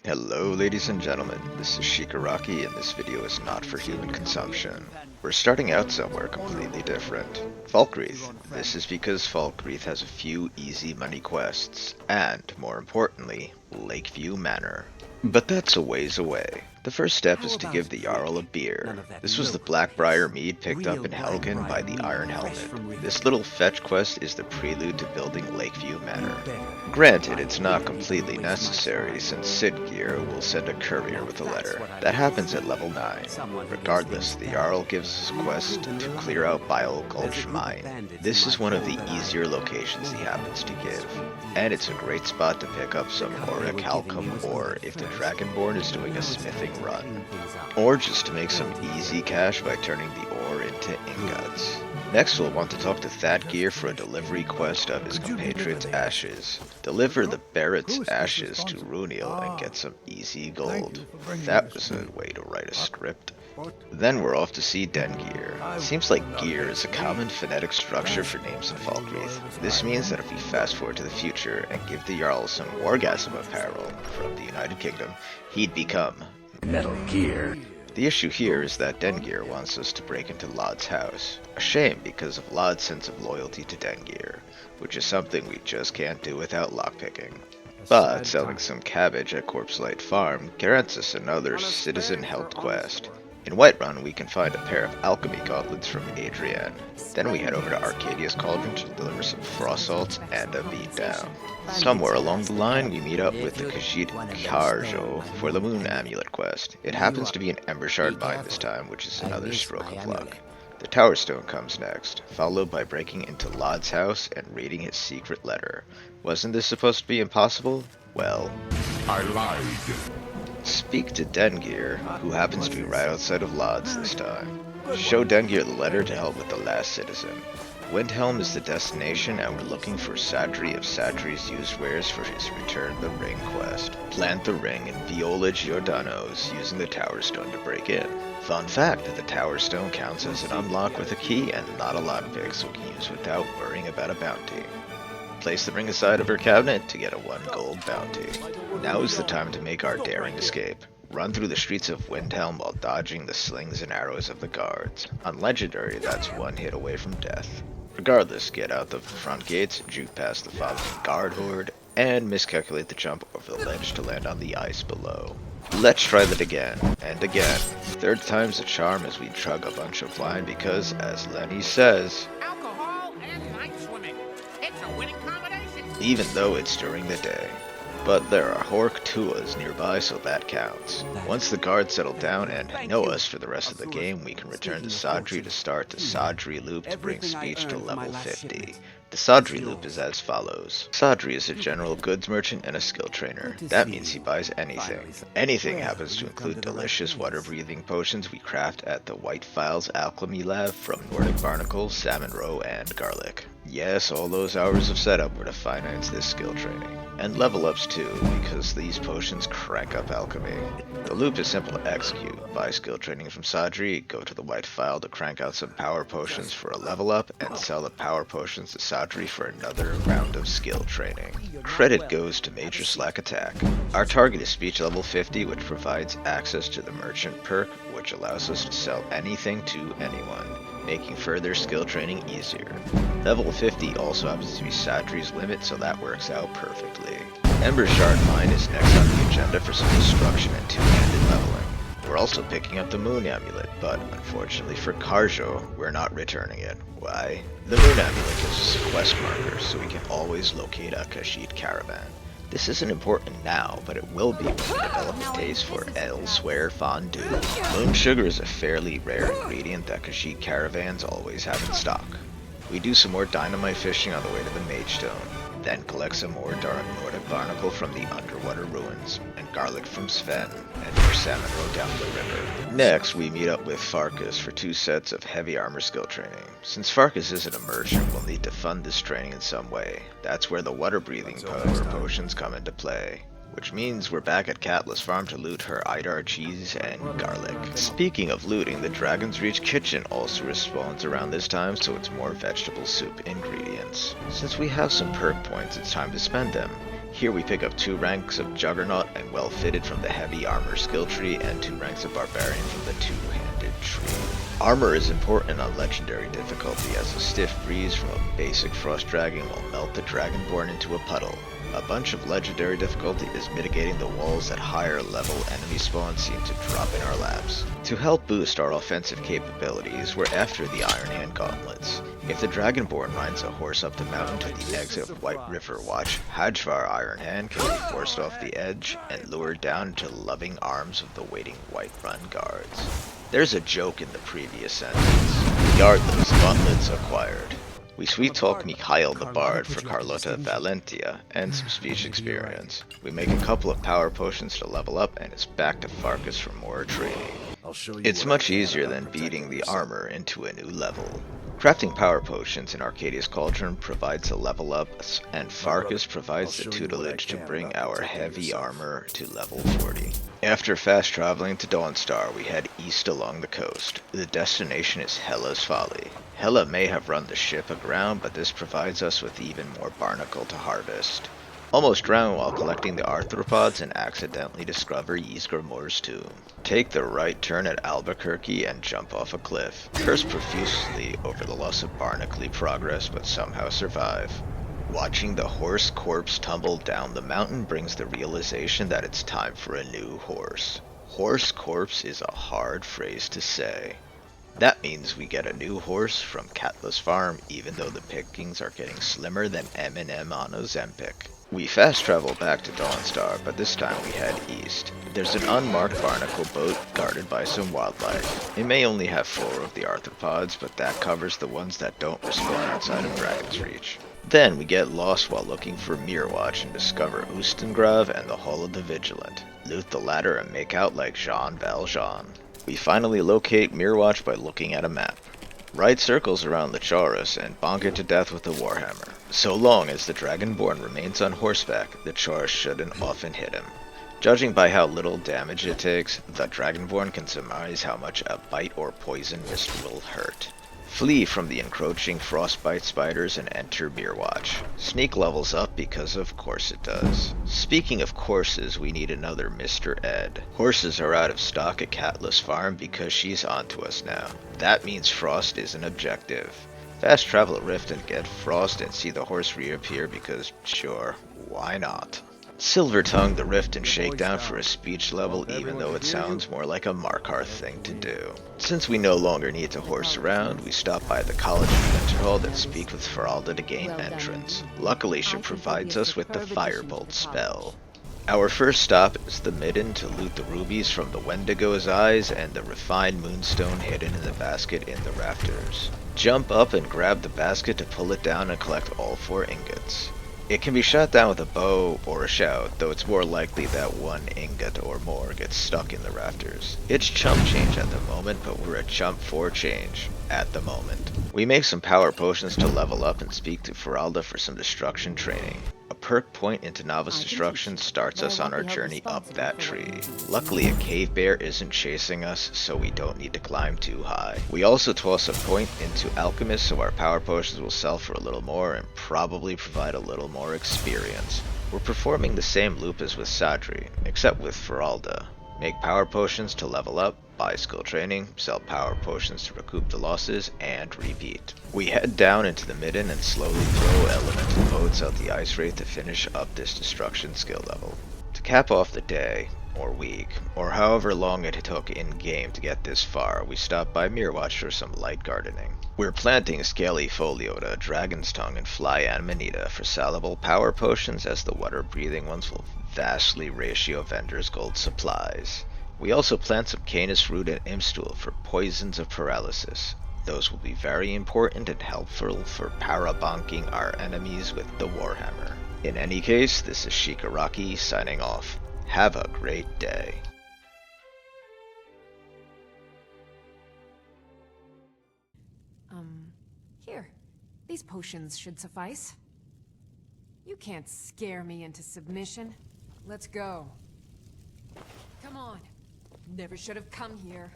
Hello ladies and gentlemen, this is Shikaraki and this video is not for human consumption. We're starting out somewhere completely different. Falkreath. This is because Falkreath has a few easy money quests, and, more importantly, Lakeview Manor. But that's a ways away. The first step is to give the Jarl a beer. This was the Blackbriar mead picked up in Helgen by the Iron Helmet. This little fetch quest is the prelude to building Lakeview Manor. Granted, it's not completely necessary, since Siggeir will send a courier with a letter. That happens at level 9. Regardless, the Jarl gives us a quest to clear out Bile Gulch Mine. This is one of the easier locations he happens to give, and it's a great spot to pick up some Auric Halcom ore if the Dragonborn is doing a smithing run, or just to make some easy cash by turning the ore into ingots. Next we'll want to talk to Thadgeir for a delivery quest of his compatriot's ashes. Deliver the Barrett's ashes to Runiel and get some easy gold. That was a way to write a script. Then we're off to see Dengeir. It seems like Gear is a common phonetic structure for names in Falkreath. This means that if we fast forward to the future and give the Jarl some Wargasm apparel from the United Kingdom, he'd become Metal Gear. The issue here is that Dengeir wants us to break into Lod's house. A shame because of Lod's sense of loyalty to Dengeir, which is something we just can't do without lockpicking. But selling some cabbage at Corpselight Farm grants us another citizen-helped quest. In Whiterun, we can find a pair of alchemy gauntlets from Adrienne. Then we head over to Arcadia's Cauldron to deliver some frost salts and a beatdown. Somewhere along the line, we meet up with the Khajiit Kharjo for the Moon Amulet quest. It happens to be an Ember Shard mine this time, which is another stroke of luck. The Tower Stone comes next, followed by breaking into Lod's house and reading his secret letter. Wasn't this supposed to be impossible? Well, I lied. Speak to Dengeir, who happens to be right outside of Lod's this time. Show Dengeir the letter to help with the last citizen. Windhelm is the destination and we're looking for Sadri of Sadri's used wares for his Return the Ring quest. Plant the ring in Viola Giordano's using the Tower Stone to break in. Fun fact, the Tower Stone counts as an unlock with a key and not a lockpick, so we can use without worrying about a bounty. Place the ring aside of her cabinet to get a 1 gold bounty. Now is the time to make our daring escape. Run through the streets of Windhelm while dodging the slings and arrows of the guards. On Legendary, that's 1 hit away from death. Regardless, get out the front gates, juke past the following guard horde, and miscalculate the jump over the ledge to land on the ice below. Let's try that again, and again. Third time's a charm as we chug a bunch of wine because, as Lenny says, alcohol and night swimming. It's a winning combination. even though it's during the day. But there are Hork Tuas nearby, so that counts. Once the guards settle down and know us for the rest of the game, we can return to Sadri to start the Sadri loop to bring speech to level 50. The Sadri loop is as follows. Sadri is a general goods merchant and a skill trainer. That means he buys anything. Anything happens to include delicious water-breathing potions we craft at the White Files Alchemy Lab from Nordic Barnacles, Salmon Roe, and Garlic. Yes, all those hours of setup were to finance this skill training. And level ups too, because these potions crank up alchemy. The loop is simple to execute. Buy skill training from Sadri, go to the White File to crank out some power potions for a level up, and sell the power potions to Sadri for another round of skill training. Credit goes to Major Slack Attack. Our target is speech level 50, which provides access to the merchant perk, which allows us to sell anything to anyone, making further skill training easier. Level 50 also happens to be Sadri's limit, so that works out perfectly. Ember Shard Mine is next on the agenda for some destruction and two-handed leveling. We're also picking up the Moon Amulet, but unfortunately for Kharjo, we're not returning it. Why? The Moon Amulet gives us a quest marker, so we can always locate a Khajiit caravan. This isn't important now, but it will be when we develop a taste for elsewhere fondue. Moon sugar is a fairly rare ingredient that Khajiit caravans always have in stock. We do some more dynamite fishing on the way to the Mage Stone, then collect some more Nordic Barnacle from the underwater ruins, and garlic from Sven, and more salmon roe down the river. Next, we meet up with Farkas for 2 sets of heavy armor skill training. Since Farkas isn't a merchant, we'll need to fund this training in some way. That's where the water-breathing power potions come into play. Which means we're back at Katla's farm to loot her Idar cheese and garlic. Speaking of looting, the Dragon's Reach kitchen also respawns around this time, so it's more vegetable soup ingredients. Since we have some perk points, it's time to spend them. Here we pick up 2 ranks of Juggernaut and well fitted from the heavy armor skill tree, and 2 ranks of Barbarian from the two-handed tree. Armor is important on legendary difficulty, as a stiff breeze from a basic frost dragon will melt the Dragonborn into a puddle. A bunch of legendary difficulty is mitigating the walls that higher level enemy spawns seem to drop in our laps. To help boost our offensive capabilities, we're after the Iron Hand gauntlets. If the Dragonborn rides a horse up the mountain to the exit of White River Watch, Hajvar Iron Hand can be forced off the edge and lured down into the loving arms of the waiting Whiterun guards. There's a joke in the previous sentence. Regardless, gauntlets acquired. We sweet talk Mikhail the Bard for Carlota Valentia and some speech experience. We make a couple of power potions to level up, and it's back to Farkas for more training. It's much easier than beating the armor into a new level. Crafting power potions in Arcadia's Cauldron provides a level up, and Farkas provides the tutelage to bring our heavy armor to level 40. After fast traveling to Dawnstar, we head east along the coast. The destination is Hela's Folly. Hela may have run the ship aground, but this provides us with even more barnacle to harvest. Almost drown while collecting the arthropods and accidentally discover Ysgramor's tomb. Take the right turn at Albuquerque and jump off a cliff. Curse profusely over the loss of barnacly progress, but somehow survive. Watching the horse corpse tumble down the mountain brings the realization that it's time for a new horse. Horse corpse is a hard phrase to say. That means we get a new horse from Catless Farm, even though the pickings are getting slimmer than M&M on Ozempic. We fast travel back to Dawnstar, but this time we head east. There's an unmarked barnacle boat guarded by some wildlife. It may only have 4 of the arthropods, but that covers the ones that don't respawn outside of Dragon's Reach. Then we get lost while looking for Mirwatch and discover Ustengrav and the Hall of the Vigilant. Loot the latter and make out like Jean Valjean. We finally locate Mirwatch by looking at a map. Ride circles around the Chaurus and bonk it to death with the Warhammer. So long as the Dragonborn remains on horseback, the Chaurus shouldn't often hit him. Judging by how little damage it takes, the Dragonborn can surmise how much a bite or poison mist will hurt. Flee from the encroaching frostbite spiders and enter Mirwatch. Sneak levels up because of course it does. Speaking of courses, we need another Mr. Ed. Horses are out of stock at Catless Farm because she's onto us now. That means Frost is an objective. Fast travel a rift and get Frost and see the horse reappear because sure, why not? Silver tongue the rift and shakedown for a speech level, even though it sounds more like a Markarth thing to do. Since we no longer need to horse around, we stop by the College of Winterhold and speak with Feralda to gain entrance. Luckily, she provides us with the Firebolt spell. Our first stop is the Midden to loot the rubies from the Wendigo's eyes and the refined moonstone hidden in the basket in the rafters. Jump up and grab the basket to pull it down and collect all 4 ingots. It can be shot down with a bow or a shout, though it's more likely that 1 ingot or more gets stuck in the rafters. It's chump change at the moment, but we're a chump for change at the moment. We make some power potions to level up and speak to Feralda for some destruction training. A perk point into novice destruction starts us on our journey up that tree. Luckily, a cave bear isn't chasing us, so we don't need to climb too high. We also toss a point into alchemist, so our power potions will sell for a little more and probably provide a little more experience. We're performing the same loop as with Sadri, except with Feralda. Make power potions to level up, buy skill training, sell power potions to recoup the losses, and repeat. We head down into the Midden and slowly throw elemental boats out the ice wraith to finish up this destruction skill level. To cap off the day, or week, or however long it took in-game to get this far, we stop by Mirwatch for some light gardening. We're planting Scaly Foliota, Dragon's Tongue, and Fly Amanita for sellable power potions, as the water-breathing ones will vastly ratio vendors' gold supplies. We also plant some Canis Root and Imstool for poisons of paralysis. Those will be very important and helpful for parabonking our enemies with the Warhammer. In any case, this is Shikaraki signing off. Have a great day. Here. These potions should suffice. You can't scare me into submission. Let's go. Come on. Never should have come here.